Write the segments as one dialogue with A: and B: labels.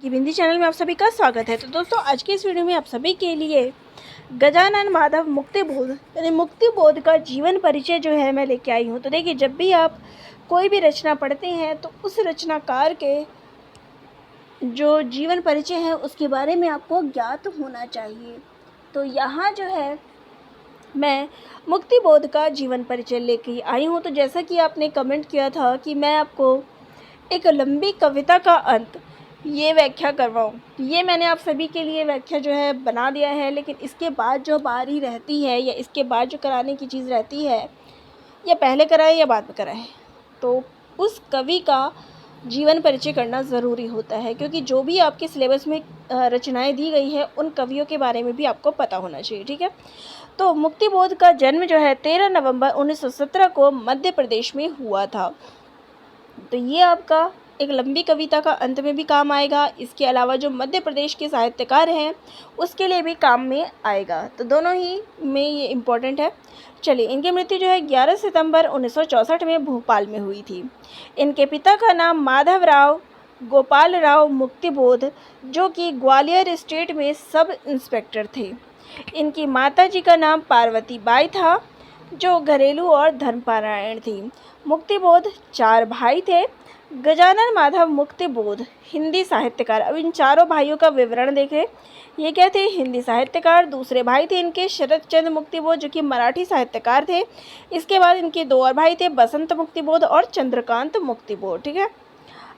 A: ये बिंदी चैनल में आप सभी का स्वागत है। तो दोस्तों, आज के इस वीडियो में आप सभी के लिए गजानन माधव मुक्तिबोध यानी मुक्तिबोध का जीवन परिचय जो है मैं लेके आई हूँ। तो देखिए, जब भी आप कोई भी रचना पढ़ते हैं तो उस रचनाकार के जो जीवन परिचय है उसके बारे में आपको ज्ञात होना चाहिए। तो यहाँ जो है मैं मुक्तिबोध का जीवन परिचय लेके आई हूँ। तो जैसा कि आपने कमेंट किया था कि मैं आपको एक लंबी कविता का अंत ये व्याख्या करवाऊँ, ये मैंने आप सभी के लिए व्याख्या जो है बना दिया है। लेकिन इसके बाद जो बारी रहती है या इसके बाद जो कराने की चीज़ रहती है, या पहले कराए या बाद में कराए, तो उस कवि का जीवन परिचय करना ज़रूरी होता है, क्योंकि जो भी आपके सिलेबस में रचनाएं दी गई है उन कवियों के बारे में भी आपको पता होना चाहिए। ठीक है। तो मुक्तिबोध का जन्म जो है 13 नवंबर 1917 को मध्य प्रदेश में हुआ था। तो ये आपका एक लंबी कविता का अंत में भी काम आएगा। इसके अलावा जो मध्य प्रदेश के साहित्यकार हैं उसके लिए भी काम में आएगा। तो दोनों ही में ये इम्पोर्टेंट है। चलिए, इनकी मृत्यु जो है 11 सितंबर 1964 में भोपाल में हुई थी। इनके पिता का नाम माधवराव गोपाल राव मुक्तिबोध, जो कि ग्वालियर स्टेट में सब इंस्पेक्टर थे। इनकी माता जी का नाम पार्वती बाई था, जो घरेलू और धर्मपरायण थी। मुक्तिबोध 4 भाई थे। गजानन माधव मुक्तिबोध हिंदी साहित्यकार। अब इन चारों भाइयों का विवरण देखें। ये क्या थे? हिंदी साहित्यकार। दूसरे भाई थे इनके शरद चंद्र मुक्तिबोध, जो कि मराठी साहित्यकार थे। इसके बाद इनके 2 और भाई थे, बसंत मुक्तिबोध और चंद्रकांत मुक्तिबोध। ठीक है।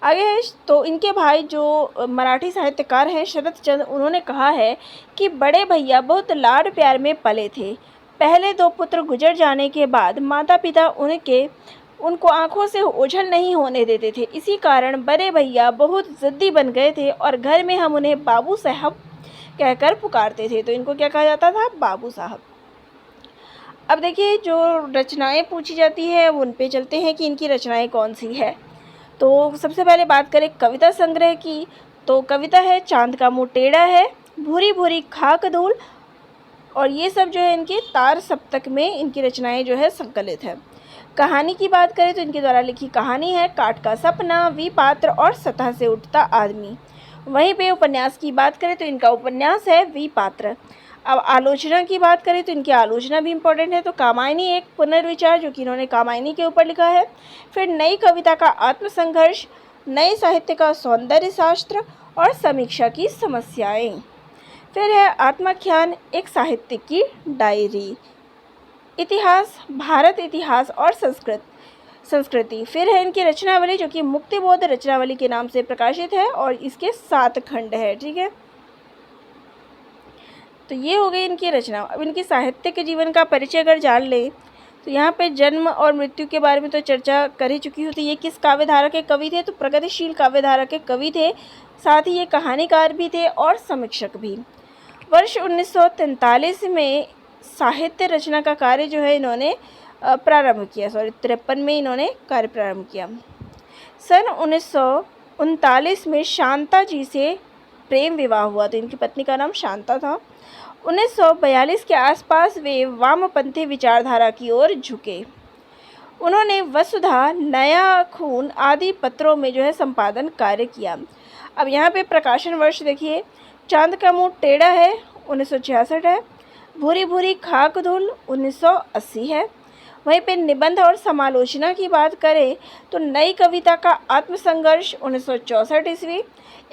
A: आगे है, तो इनके भाई जो मराठी साहित्यकार हैं शरद चंद्र, उन्होंने कहा है कि बड़े भैया बहुत लाड प्यार में पले थे। पहले 2 पुत्र गुजर जाने के बाद माता पिता उनको आंखों से ओझल नहीं होने देते थे। इसी कारण बड़े भैया बहुत ज़िद्दी बन गए थे और घर में हम उन्हें बाबू साहब कहकर पुकारते थे। तो इनको क्या कहा जाता था? बाबू साहब। अब देखिए, जो रचनाएं पूछी जाती है उन पे चलते हैं कि इनकी रचनाएं कौन सी है। तो सबसे पहले बात करें कविता संग्रह की, तो कविता है चांद का मुँह टेढ़ा है, भूरी भूरी खाक धूल, और ये सब जो है इनके तार सप्तक में इनकी रचनाएं जो है संकलित है। कहानी की बात करें तो इनके द्वारा लिखी कहानी है काट का सपना, विपात्र और सतह से उठता आदमी। वहीं पे उपन्यास की बात करें तो इनका उपन्यास है विपात्र। अब आलोचना की बात करें तो इनकी आलोचना भी इम्पोर्टेंट है। तो कामायनी एक पुनर्विचार, जो कि इन्होंने कामायनी के ऊपर लिखा है। फिर नई कविता का आत्मसंघर्ष, नए साहित्य का सौंदर्य शास्त्र और समीक्षा की समस्याएं। फिर है आत्माख्यान, एक साहित्य की डायरी। इतिहास, भारत इतिहास और संस्कृति। फिर है इनकी रचनावली, जो कि मुक्तिबोध रचनावली के नाम से प्रकाशित है और इसके 7 खंड है। ठीक है। तो ये हो गई इनकी रचना। अब इनकी साहित्य के जीवन का परिचय अगर जान ले तो यहाँ पे जन्म और मृत्यु के बारे में तो चर्चा कर ही चुकी होती। ये किस काव्यधारा के कवि थे? तो प्रगतिशील काव्यधारा के कवि थे। साथ ही ये कहानीकार भी थे और समीक्षक भी। वर्ष 1943 में साहित्य रचना का कार्य जो है इन्होंने प्रारंभ किया। 53 में इन्होंने कार्य प्रारंभ किया। सन 1939 में शांता जी से प्रेम विवाह हुआ। तो इनकी पत्नी का नाम शांता था। 1942 के आसपास वे वामपंथी विचारधारा की ओर झुके। उन्होंने वसुधा, नया खून आदि पत्रों में जो है संपादन कार्य किया। अब यहाँ पे प्रकाशन वर्ष देखिए, चांद का मुँह टेढ़ा है 1966 है, भूरी भूरी खाक धूल 1980 है। वहीं पे निबंध और समालोचना की बात करें तो नई कविता का आत्मसंघर्ष 1964 ईस्वी,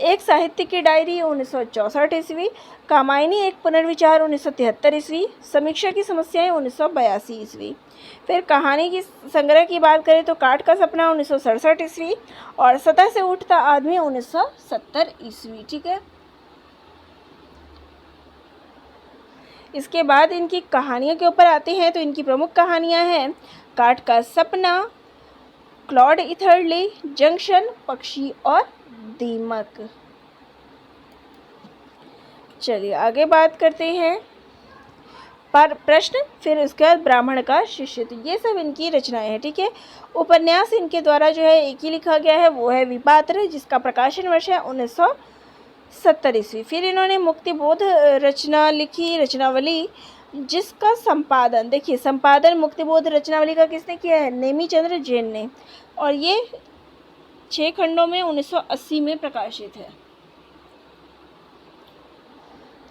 A: एक साहित्य की डायरी 1964 ईस्वी, कामायनी एक पुनर्विचार 1973 ईस्वी, समीक्षा की समस्याएं 1982 ईस्वी। फिर कहानी की संग्रह की बात करें तो काट का सपना 1967 ईस्वी और सतह से उठता आदमी 1970 ईस्वी। ठीक है। इसके बाद इनकी कहानियों के ऊपर आते हैं। तो इनकी प्रमुख कहानियां हैं काट का सपना, क्लॉड इथरली, जंक्शन, पक्षी और दीमक। चलिए आगे बात करते हैं पर प्रश्न, फिर उसके बाद ब्राह्मण का शिष्य। तो ये सब इनकी रचनाएं हैं। ठीक है। उपन्यास इनके द्वारा जो है एक ही लिखा गया है, वो है विपात्र, जिसका प्रकाशन वर्ष है 1970 ईस्वी। फिर इन्होंने मुक्तिबोध रचना लिखी, रचनावली, जिसका संपादन देखिए, संपादन मुक्तिबोध रचनावली का किसने किया है? नेमी चंद्र जैन ने, और ये 6 खंडों में 1980 में प्रकाशित है।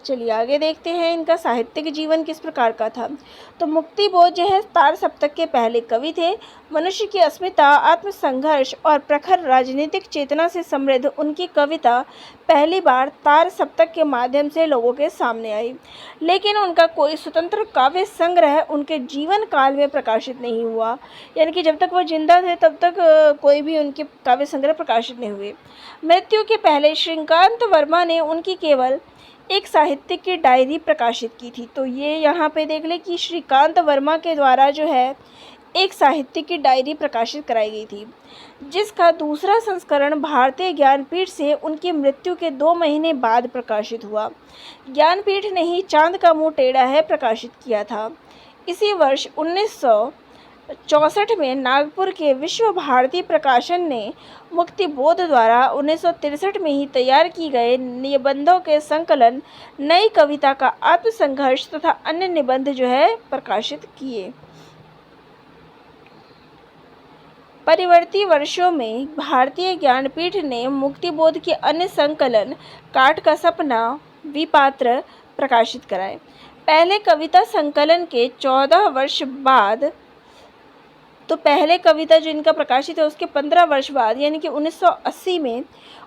A: चलिए आगे देखते हैं इनका साहित्यिक जीवन किस प्रकार का था। तो मुक्तिबोध जो है तार सप्तक के पहले कवि थे। मनुष्य की अस्मिता, आत्मसंघर्ष और प्रखर राजनीतिक चेतना से समृद्ध उनकी कविता पहली बार तार सप्तक के माध्यम से लोगों के सामने आई, लेकिन उनका कोई स्वतंत्र काव्य संग्रह उनके जीवन काल में प्रकाशित नहीं हुआ। यानी कि जब तक वो जिंदा थे तब तक कोई भी उनके काव्य संग्रह प्रकाशित नहीं हुए। मृत्यु के पहले श्रीकांत वर्मा ने उनकी केवल एक साहित्य की डायरी प्रकाशित की थी। तो ये यहाँ पे देख ले कि श्रीकांत वर्मा के द्वारा जो है एक साहित्य की डायरी प्रकाशित कराई गई थी, जिसका दूसरा संस्करण भारतीय ज्ञानपीठ से उनकी मृत्यु के 2 महीने बाद प्रकाशित हुआ। ज्ञानपीठ ने ही चांद का मुंह टेढ़ा है प्रकाशित किया था। इसी वर्ष 1964 में नागपुर के विश्व भारती प्रकाशन ने मुक्तिबोध द्वारा 1963 में ही तैयार की गए निबंधों के संकलन नई कविता का आत्मसंघर्ष तथा अन्य निबंध जो है प्रकाशित किए। परिवर्ती वर्षों में भारतीय ज्ञानपीठ ने मुक्तिबोध के अन्य संकलन काट का सपना, विपात्र प्रकाशित कराए। पहले कविता संकलन के 14 वर्ष बाद, तो पहले कविता जो इनका प्रकाशित है उसके 15 वर्ष बाद यानी कि 1980 में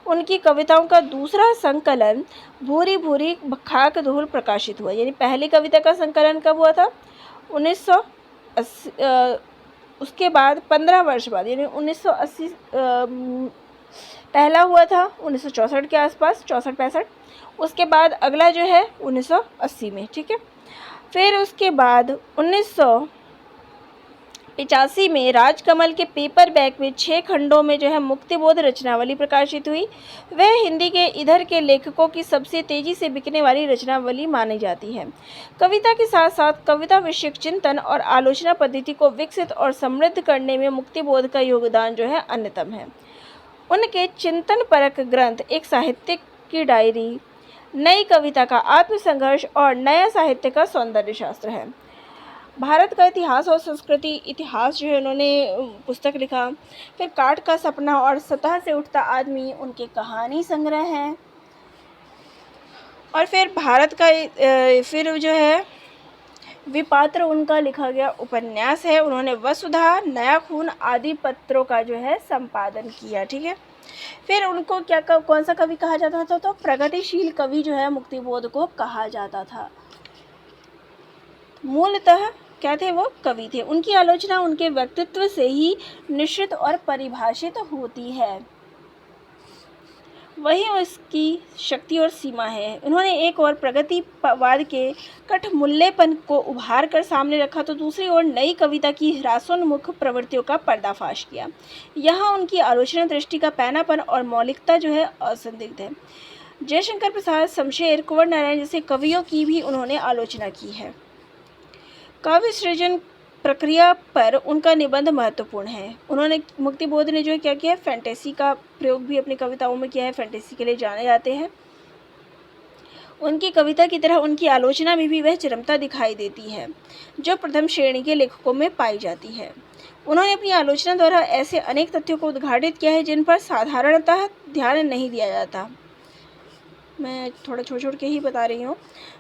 A: उनकी कविताओं का दूसरा संकलन भूरी भूरी खाक धूल प्रकाशित हुआ। यानी पहली कविता का संकलन कब हुआ था? 1980। उसके बाद 15 वर्ष बाद यानी 1980 पहला हुआ था 1964 के आसपास, 64-65। उसके बाद अगला जो है 1980 में, ठीक है। फिर उसके बाद 1985 में राजकमल के पेपर बैग में 6 खंडों में जो है मुक्तिबोध रचनावली प्रकाशित हुई। वह हिंदी के इधर के लेखकों की सबसे तेजी से बिकने वाली रचनावली मानी जाती है। कविता के साथ साथ कविता विषयक चिंतन और आलोचना पद्धति को विकसित और समृद्ध करने में मुक्तिबोध का योगदान जो है अन्यतम है। उनके चिंतन परक ग्रंथ एक साहित्य की डायरी, नई कविता का आत्मसंघर्ष और नया साहित्य का सौंदर्य शास्त्र है। भारत का इतिहास और संस्कृति इतिहास जो है उन्होंने पुस्तक लिखा। फिर काट का सपना और सतह से उठता आदमी उनके कहानी संग्रह हैं। और फिर भारत का फिर जो है विपात्र उनका लिखा गया उपन्यास है। उन्होंने वसुधा, नया खून आदि पत्रों का जो है संपादन किया, ठीक है। फिर उनको क्या कौन सा कवि कहा जाता था? तो प्रगतिशील कवि जो है मुक्तिबोध को कहा जाता था। मूलतः क्या थे? वो कवि थे। उनकी आलोचना उनके व्यक्तित्व से ही निश्चित और परिभाषित होती है, वही उसकी शक्ति और सीमा है। उन्होंने एक और प्रगतिवाद के कठमूल्यपन को उभार कर सामने रखा, तो दूसरी ओर नई कविता की ह्रासोन्मुख प्रवृत्तियों का पर्दाफाश किया। यहाँ उनकी आलोचना दृष्टि का पैनापन और मौलिकता जो है असंदिग्ध है। जयशंकर प्रसाद, शमशेर, कुंवर नारायण जैसे कवियों की भी उन्होंने आलोचना की है। काव्य सृजन प्रक्रिया पर उनका निबंध महत्वपूर्ण है। उन्होंने मुक्तिबोध ने जो क्या किया है, फैंटेसी का प्रयोग भी अपनी कविताओं में किया है। फैंटेसी के लिए जाने जाते हैं। उनकी कविता की तरह उनकी आलोचना में भी वह चरमता दिखाई देती है जो प्रथम श्रेणी के लेखकों में पाई जाती है। उन्होंने अपनी आलोचना द्वारा ऐसे अनेक तथ्यों को उद्घाटित किया है जिन पर साधारणतः ध्यान नहीं दिया जाता। मैं थोड़ा छोड़ के ही बता रही हूँ।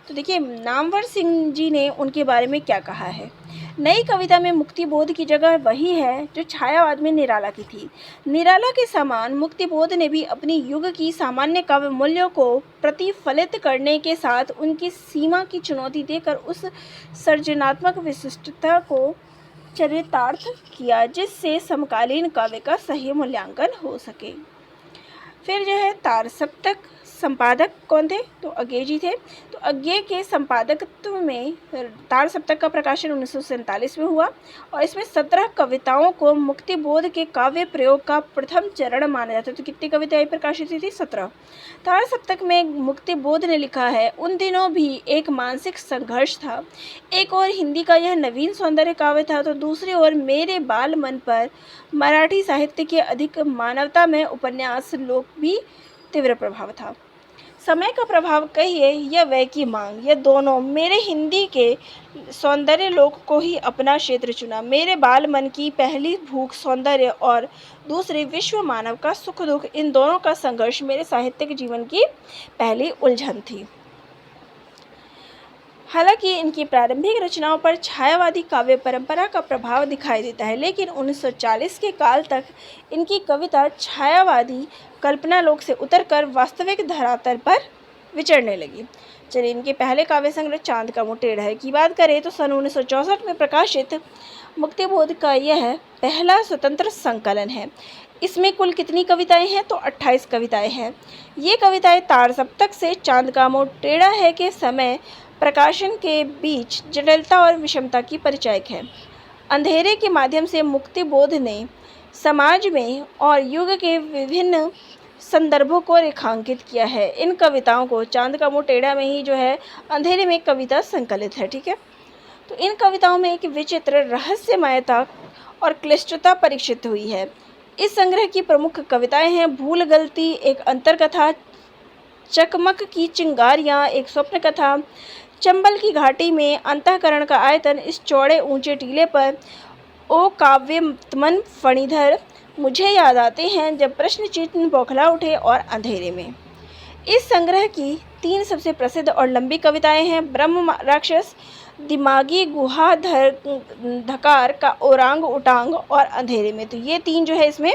A: तो देखिए, नामवर सिंह जी ने उनके बारे में क्या कहा है। नई कविता में मुक्तिबोध की जगह वही है जो छायावाद में निराला की थी। निराला के समान मुक्तिबोध ने भी अपनी युग की सामान्य काव्य मूल्यों को प्रतिफलित करने के साथ उनकी सीमा की चुनौती देकर उस सर्जनात्मक विशिष्टता को चरितार्थ किया जिससे समकालीन काव्य का सही मूल्यांकन हो सके। फिर जो है तार सप्तक संपादक कौन थे? तो अज्ञे जी थे। तो अज्ञे के संपादकत्व में तार सप्तक का प्रकाशन 1947 में हुआ और इसमें 17 कविताओं को मुक्तिबोध के काव्य प्रयोग का प्रथम चरण माना जाता है। तो कितनी कविताएं प्रकाशित हुई थी? 17। तार सप्तक में मुक्तिबोध ने लिखा है, उन दिनों भी एक मानसिक संघर्ष था। एक और हिंदी का यह नवीन सौंदर्य काव्य था, तो दूसरी ओर मेरे बाल मन पर मराठी साहित्य के अधिक मानवता में उपन्यास लोक भी तीव्र प्रभाव था। समय का प्रभाव कहिए या वह की मांग, यह दोनों मेरे हिंदी के सौंदर्य लोक को ही अपना क्षेत्र चुना। मेरे बाल मन की पहली भूख सौंदर्य और दूसरी विश्व मानव का सुख दुख, इन दोनों का संघर्ष मेरे साहित्यिक जीवन की पहली उलझन थी। हालांकि इनकी प्रारंभिक रचनाओं पर छायावादी काव्य परंपरा का प्रभाव दिखाई देता है, लेकिन 1940 के काल तक इनकी कविता छायावादी कल्पनालोक से उतरकर वास्तविक धरातल पर विचरने लगी। चलिए, इनके पहले काव्य संग्रह चांद का मुंह टेढ़ा है की बात करें तो सन 1964 में प्रकाशित मुक्तिबोध का यह पहला स्वतंत्र संकलन है। इसमें कुल कितनी कविताएं हैं तो 28 कविताएं हैं। ये कविताएं तार सप्तक से चांद का मुंह टेढ़ा है के समय प्रकाशन के बीच जटिलता और विषमता की परिचायक है। अंधेरे के माध्यम से मुक्तिबोध ने समाज में और युग के विभिन्न संदर्भों को रेखांकित किया है। इन कविताओं को चांद का मुंह टेढ़ा में ही जो है अंधेरे में कविता संकलित है। ठीक है, तो इन कविताओं में एक विचित्र रहस्यमयता और क्लिष्टता परीक्षित हुई है। इस संग्रह की प्रमुख कविताएं हैं भूल गलती, एक अंतरकथा, चकमक की चिंगारियां, एक स्वप्न कथा, चंबल की घाटी में, अंतःकरण का आयतन, इस चौड़े ऊंचे टीले पर, ओ काव्यमन फणिधर, मुझे याद आते हैं जब प्रश्न चिन्ह बौखला उठे और अंधेरे में। इस संग्रह की 3 सबसे प्रसिद्ध और लंबी कविताएं हैं ब्रह्म राक्षस, दिमागी गुहा धकार का ओरांग उटांग और अंधेरे में। तो ये 3 जो है इसमें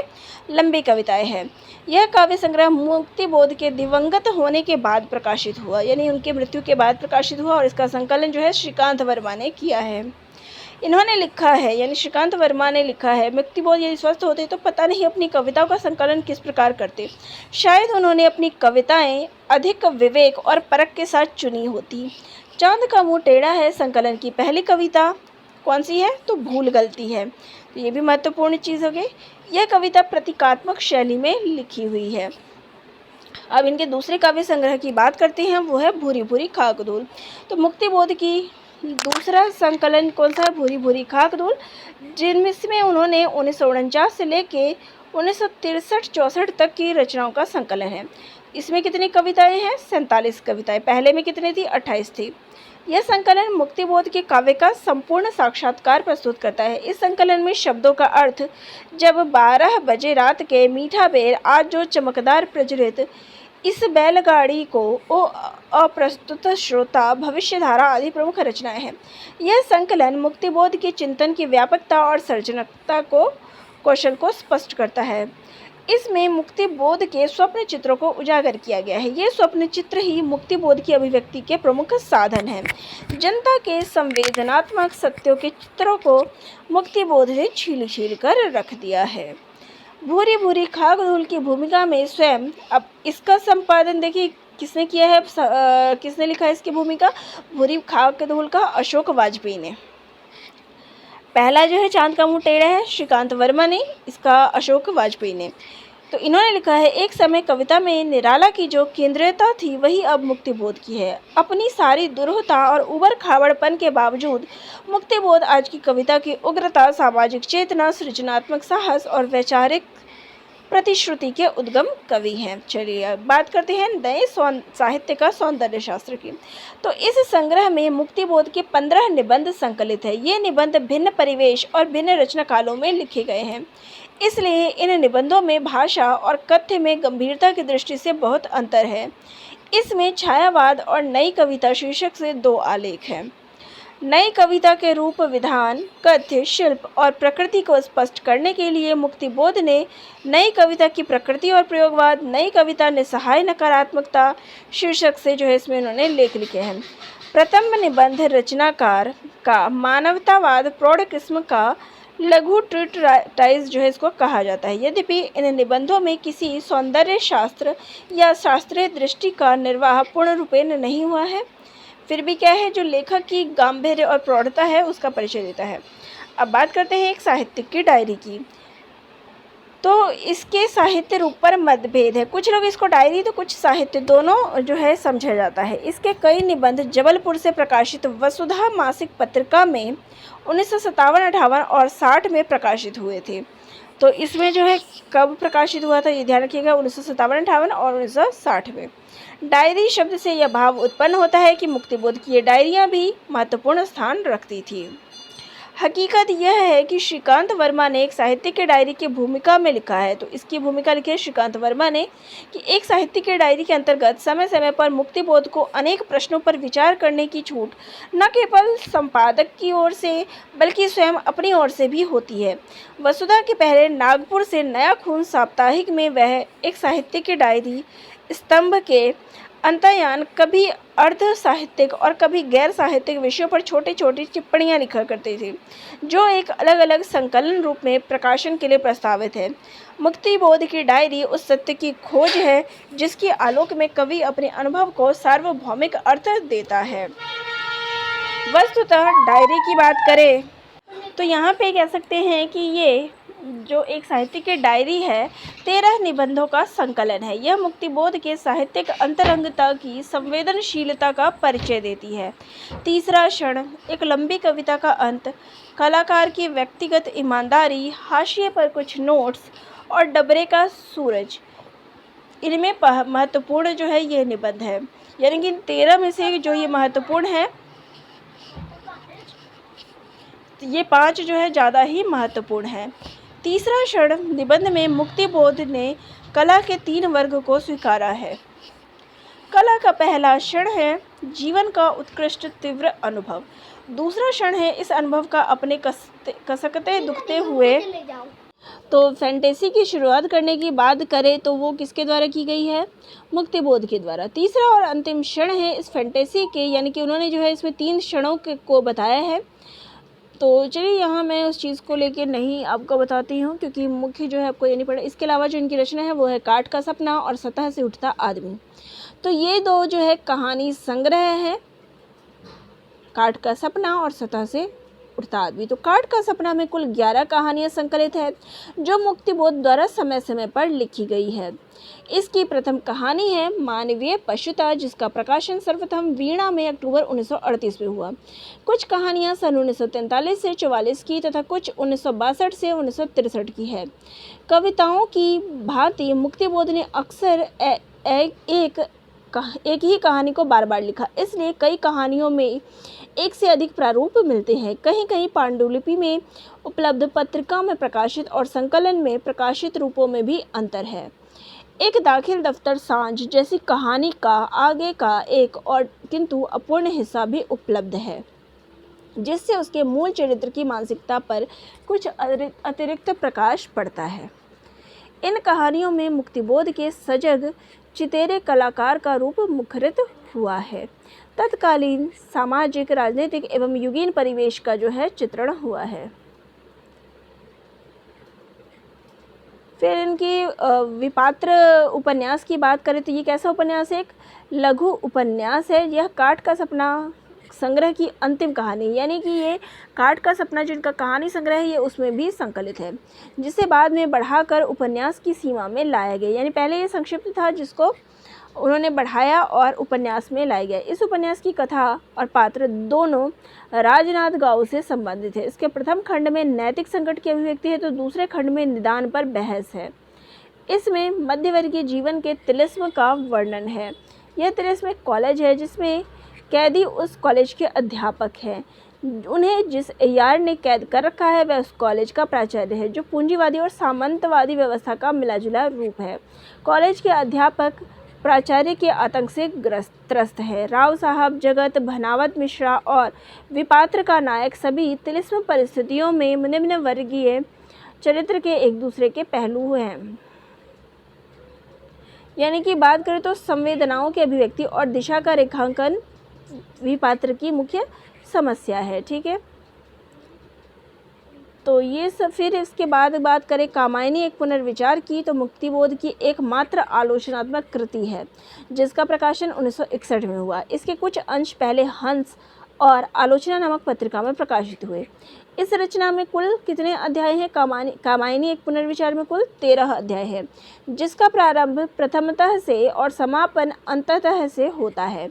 A: लंबी कविताएं हैं। यह काव्य संग्रह मुक्तिबोध के दिवंगत होने के बाद प्रकाशित हुआ, यानी उनके मृत्यु के बाद प्रकाशित हुआ, और इसका संकलन जो है श्रीकांत वर्मा ने किया है। इन्होंने लिखा है, यानी श्रीकांत वर्मा ने लिखा है, मुक्तिबोध यदि स्वस्थ होते तो पता नहीं अपनी कविताओं का संकलन किस प्रकार करते। शायद उन्होंने अपनी कविताएं अधिक विवेक और परख के साथ चुनी होती। चांद का मुंह टेढ़ा है संकलन की पहली कविता कौन सी है तो भूल गलती है। तो ये भी महत्वपूर्ण चीज़ हो गई। यह कविता प्रतीकात्मक शैली में लिखी हुई है। अब इनके दूसरे काव्य संग्रह की बात करते हैं, वो है भूरी भूरी खाकधूल। तो मुक्तिबोध की दूसरा संकलन कौन सा है, भूरी भूरी खाकधूल, जिनमें उन्होंने 1949 से लेके 1963-64 तक की रचनाओं का संकलन है। इसमें कितनी कविताएं हैं 47 कविताएं। पहले में कितनी थी 28 थी। यह संकलन मुक्तिबोध के काव्य का संपूर्ण साक्षात्कार प्रस्तुत करता है। इस संकलन में शब्दों का अर्थ, जब 12 बजे रात के मीठा बेर आज जो चमकदार प्रज्वलित, इस बैलगाड़ी को, ओ अप्रस्तुत श्रोता, भविष्यधारा आदि प्रमुख रचनाएं हैं। यह संकलन मुक्तिबोध के चिंतन की व्यापकता और सर्जनकता को कौशल को स्पष्ट करता है। इसमें मुक्तिबोध के स्वप्न चित्रों को उजागर किया गया है। ये स्वप्न चित्र ही मुक्तिबोध की अभिव्यक्ति के प्रमुख साधन हैं। जनता के संवेदनात्मक सत्यों के चित्रों को मुक्तिबोध ने छील छील कर रख दिया है। भूरी भूरी खाकधूल की भूमिका में स्वयं, अब इसका संपादन देखिए किसने किया है, किसने लिखा है इसकी भूमिका, भूरी खाकधूल का अशोक वाजपेयी ने। पहला जो है चांद का मुंह टेढ़ा है श्रीकांत वर्मा ने, इसका अशोक वाजपेयी ने। तो इन्होंने लिखा है, एक समय कविता में निराला की जो केंद्रीयता थी वही अब मुक्तिबोध की है। अपनी सारी दुरूहता और उबड़ खाबड़पन के बावजूद मुक्तिबोध आज की कविता की उग्रता, सामाजिक चेतना, सृजनात्मक साहस और वैचारिक प्रतिश्रुति के उद्गम कवि हैं। चलिए अब बात करते हैं नए साहित्य का सौंदर्य शास्त्र की। तो इस संग्रह में मुक्तिबोध के 15 निबंध संकलित है। ये निबंध भिन्न परिवेश और भिन्न रचना कालों में लिखे गए हैं, इसलिए इन निबंधों में भाषा और कथ्य में गंभीरता की दृष्टि से बहुत अंतर है। इसमें छायावाद और नई कविता शीर्षक से 2 आलेख हैं। नई कविता के रूप, विधान, कथ्य, शिल्प और प्रकृति को स्पष्ट करने के लिए मुक्तिबोध ने नई कविता की प्रकृति और प्रयोगवाद, नई कविता निस्सहाय नकारात्मकता शीर्षक से जो है इसमें उन्होंने लेख लिखे हैं। प्रथम निबंध रचनाकार का मानवतावाद, प्रौढ़ किस्म का लघु ट्रीटाइज जो है इसको कहा जाता है। यद्यपि इन निबंधों में किसी सौंदर्य शास्त्र या शास्त्रीय दृष्टि का निर्वाह पूर्ण रूपेण नहीं हुआ है, फिर भी क्या है जो लेखक की गांभीर्य और प्रौढ़ता है उसका परिचय देता है। अब बात करते हैं एक साहित्यिक की डायरी की। तो इसके साहित्य रूप पर मतभेद है, कुछ लोग इसको डायरी तो कुछ साहित्य दोनों जो है समझा जाता है। इसके कई निबंध जबलपुर से प्रकाशित वसुधा मासिक पत्रिका में 1957-58 और 60 में प्रकाशित हुए थे। तो इसमें जो है कब प्रकाशित हुआ था ये ध्यान रखिएगा, 1957-58 और 1960 में। डायरी शब्द से यह भाव उत्पन्न होता है कि मुक्तिबोध की ये डायरियाँ भी महत्वपूर्ण स्थान रखती थी। हकीकत यह है कि श्रीकांत वर्मा ने एक साहित्य की डायरी की भूमिका में लिखा है। तो इसकी भूमिका लिखी है श्रीकांत वर्मा ने कि एक साहित्य की डायरी के अंतर्गत समय समय पर मुक्तिबोध को अनेक प्रश्नों पर विचार करने की छूट न केवल संपादक की ओर से बल्कि स्वयं अपनी ओर से भी होती है। वसुधा के पहले नागपुर से नया खून साप्ताहिक में वह एक साहित्य की डायरी स्तंभ के अंतर्यान कभी अर्ध साहित्यिक और कभी गैर साहित्यिक विषयों पर छोटी छोटी टिप्पणियां लिखा करते थे, जो एक अलग अलग संकलन रूप में प्रकाशन के लिए प्रस्तावित है। मुक्तिबोध की डायरी उस सत्य की खोज है जिसके आलोक में कवि अपने अनुभव को सार्वभौमिक अर्थ देता है। वस्तुतः डायरी की बात करें तो यहाँ पे कह सकते हैं कि ये जो एक साहित्य की डायरी है 13 निबंधों का संकलन है। यह मुक्तिबोध के साहित्यिक अंतरंगता की संवेदनशीलता का परिचय देती है। तीसरा क्षण, एक लंबी कविता का अंत, कलाकार की व्यक्तिगत ईमानदारी, हाशिए पर कुछ नोट्स और डबरे का सूरज, इनमें महत्वपूर्ण जो है ये निबंध है। यानी कि 13 में से जो ये महत्वपूर्ण है, ये 5 जो है ज़्यादा ही महत्वपूर्ण है। तीसरा क्षण निबंध में मुक्तिबोध ने कला के 3 वर्ग को स्वीकारा है। कला का पहला क्षण है जीवन का उत्कृष्ट तीव्र अनुभव। दूसरा क्षण है इस अनुभव का अपने कसकते दुखते हुए। तो फैंटेसी की शुरुआत करने की बात करें तो वो किसके द्वारा की गई है? मुक्तिबोध के द्वारा। तीसरा और अंतिम क्षण है इस फैंटेसी के, यानी कि उन्होंने जो है इसमें 3 क्षणों को बताया है। तो चलिए यहाँ मैं उस चीज़ को लेके नहीं आपको बताती हूँ, क्योंकि मुख्य जो है आपको ये नहीं पड़ा। इसके अलावा जो इनकी रचना है वो है काठ का सपना और सतह से उठता आदमी। तो ये 2 जो है कहानी संग्रह है, काठ का सपना और सतह से उठता आदमी। तो काठ का सपना में कुल 11 कहानियाँ संकलित है जो मुक्तिबोध द्वारा समय समय पर लिखी गई है। इसकी प्रथम कहानी है मानवीय पशुता, जिसका प्रकाशन सर्वप्रथम वीणा में अक्टूबर 1938 में हुआ। कुछ कहानियां सन 1943 से 44 की तथा कुछ 1962 से 1963 की है। कविताओं की भांति मुक्तिबोध ने अक्सर एक ही कहानी को बार बार लिखा, इसलिए कई कहानियों में एक से अधिक प्रारूप मिलते हैं। कहीं कहीं पांडुलिपि में उपलब्ध, पत्रिका में प्रकाशित और संकलन में प्रकाशित रूपों में भी अंतर है। एक दाखिल दफ्तर सांझ जैसी कहानी का आगे का एक और किंतु अपूर्ण हिस्सा भी उपलब्ध है, जिससे उसके मूल चरित्र की मानसिकता पर कुछ अतिरिक्त प्रकाश पड़ता है। इन कहानियों में मुक्तिबोध के सजग चितेरे कलाकार का रूप मुखरित हुआ है। तत्कालीन सामाजिक, राजनीतिक एवं युगीन परिवेश का जो है चित्रण हुआ है। फिर इनकी विपात्र उपन्यास की बात करें तो ये कैसा उपन्यास है? एक लघु उपन्यास है। यह काठ का सपना संग्रह की अंतिम कहानी, यानी कि ये काठ का सपना जो इनका कहानी संग्रह है ये उसमें भी संकलित है, जिसे बाद में बढ़ाकर उपन्यास की सीमा में लाया गया। यानी पहले ये संक्षिप्त था जिसको उन्होंने बढ़ाया और उपन्यास में लाया गया। इस उपन्यास की कथा और पात्र दोनों राजनांदगांव से संबंधित है। इसके प्रथम खंड में नैतिक संकट की अभिव्यक्ति है तो दूसरे खंड में निदान पर बहस है। इसमें मध्यवर्गीय जीवन के तिलिस्म का वर्णन है। यह तिलिस्म एक कॉलेज है जिसमें कैदी उस कॉलेज के अध्यापक हैं। उन्हें जिस यार ने कैद कर रखा है वह उस कॉलेज का प्राचार्य है, जो पूंजीवादी और सामंतवादी व्यवस्था का मिलाजुला रूप है। कॉलेज के अध्यापक प्राचार्य के आतंक से त्रस्त है। राव साहब, जगत, भनावत मिश्रा और विपात्र का नायक सभी तिलिस्म परिस्थितियों में निम्न वर्गीय चरित्र के एक दूसरे के पहलू हैं। यानी कि बात करें तो संवेदनाओं की अभिव्यक्ति और दिशा का रेखांकन विपात्र की मुख्य समस्या है। ठीक है, तो ये सब। फिर इसके बाद बात करें कामायनी एक पुनर्विचार की, तो मुक्तिबोध की एकमात्र आलोचनात्मक कृति है जिसका प्रकाशन 1961 में हुआ। इसके कुछ अंश पहले हंस और आलोचना नामक पत्रिका में प्रकाशित हुए। इस रचना में कुल कितने अध्याय हैं? कामायनी एक पुनर्विचार में कुल 13 अध्याय है, जिसका प्रारंभ प्रथमतः से और समापन अंततः से होता है।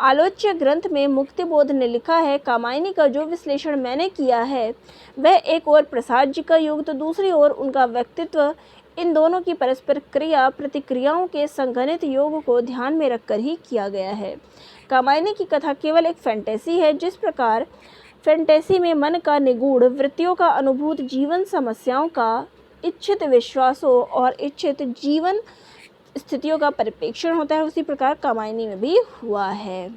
A: आलोच्य ग्रंथ में मुक्तिबोध ने लिखा है, कामायनी का जो विश्लेषण मैंने किया है वह एक ओर प्रसाद जी का युग तो दूसरी ओर उनका व्यक्तित्व, इन दोनों की परस्पर क्रिया प्रतिक्रियाओं के संघनित योग को ध्यान में रखकर ही किया गया है। कामायनी की कथा केवल एक फैंटेसी है। जिस प्रकार फैंटेसी में मन का निगूढ़ वृत्तियों का अनुभूत जीवन समस्याओं का इच्छित विश्वासों और इच्छित जीवन स्थितियों का परिप्रेक्षण होता है, उसी प्रकार कामायनी में भी हुआ है।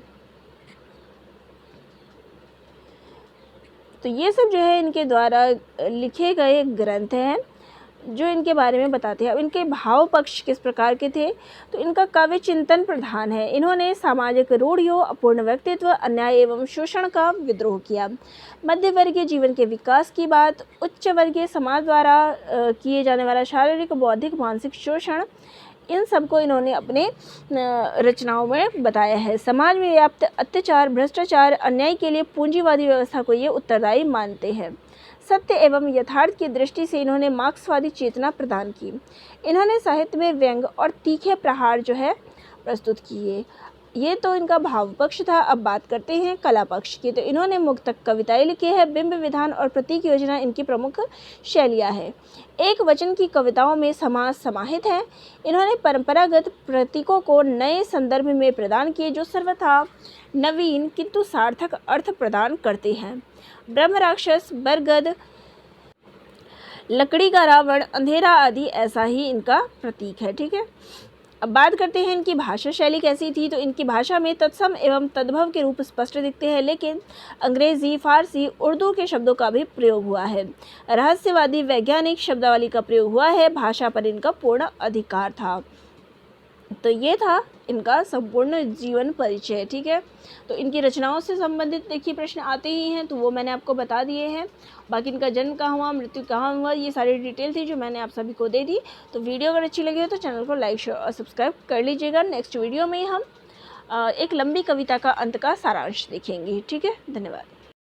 A: तो ये सब जो है इनके द्वारा लिखे गए ग्रंथ हैं जो इनके बारे में बताते हैं। अब इनके भाव पक्ष किस प्रकार के थे, तो इनका काव्य चिंतन प्रधान है। इन्होंने सामाजिक रूढ़ियों, अपूर्ण व्यक्तित्व, अन्याय एवं शोषण का विद्रोह किया। मध्य वर्गीय जीवन के विकास की बात, उच्च वर्गीय समाज द्वारा किए जाने वाला शारीरिक, बौद्धिक, मानसिक शोषण, इन सबको इन्होंने अपने रचनाओं में बताया है। समाज में व्याप्त अत्याचार, भ्रष्टाचार, अन्याय के लिए पूंजीवादी व्यवस्था को ये उत्तरदायी मानते हैं। सत्य एवं यथार्थ की दृष्टि से इन्होंने मार्क्सवादी चेतना प्रदान की। इन्होंने साहित्य में व्यंग और तीखे प्रहार जो है प्रस्तुत किए। ये तो इनका भाव पक्ष था। अब बात करते हैं कला पक्ष की। तो इन्होंने मुक्तक कविताएं लिखी है। बिंब विधान और प्रतीक योजना इनकी प्रमुख शैलियाँ है। एक वचन की कविताओं में समास समाहित है। इन्होंने परंपरागत प्रतीकों को नए संदर्भ में प्रदान किए जो सर्वथा नवीन किंतु सार्थक अर्थ प्रदान करते हैं। ब्रह्म राक्षस, बरगद, लकड़ी का रावण, अंधेरा आदि ऐसा ही इनका प्रतीक है। ठीक है, अब बात करते हैं इनकी भाषा शैली कैसी थी। तो इनकी भाषा में तत्सम एवं तद्भव के रूप स्पष्ट दिखते हैं, लेकिन अंग्रेजी, फारसी, उर्दू के शब्दों का भी प्रयोग हुआ है। रहस्यवादी, वैज्ञानिक शब्दावली का प्रयोग हुआ है। भाषा पर इनका पूर्ण अधिकार था। तो ये था इनका संपूर्ण जीवन परिचय। ठीक है, तो इनकी रचनाओं से संबंधित देखिए प्रश्न आते ही हैं, तो वो मैंने आपको बता दिए हैं। बाकी इनका जन्म कहाँ हुआ, मृत्यु कहाँ हुआ, ये सारी डिटेल थी जो मैंने आप सभी को दे दी। तो वीडियो अगर अच्छी लगी हो तो चैनल को लाइक, शेयर और सब्सक्राइब कर लीजिएगा। नेक्स्ट वीडियो में हम एक लंबी कविता का अंत का सारांश देखेंगे। ठीक है, धन्यवाद।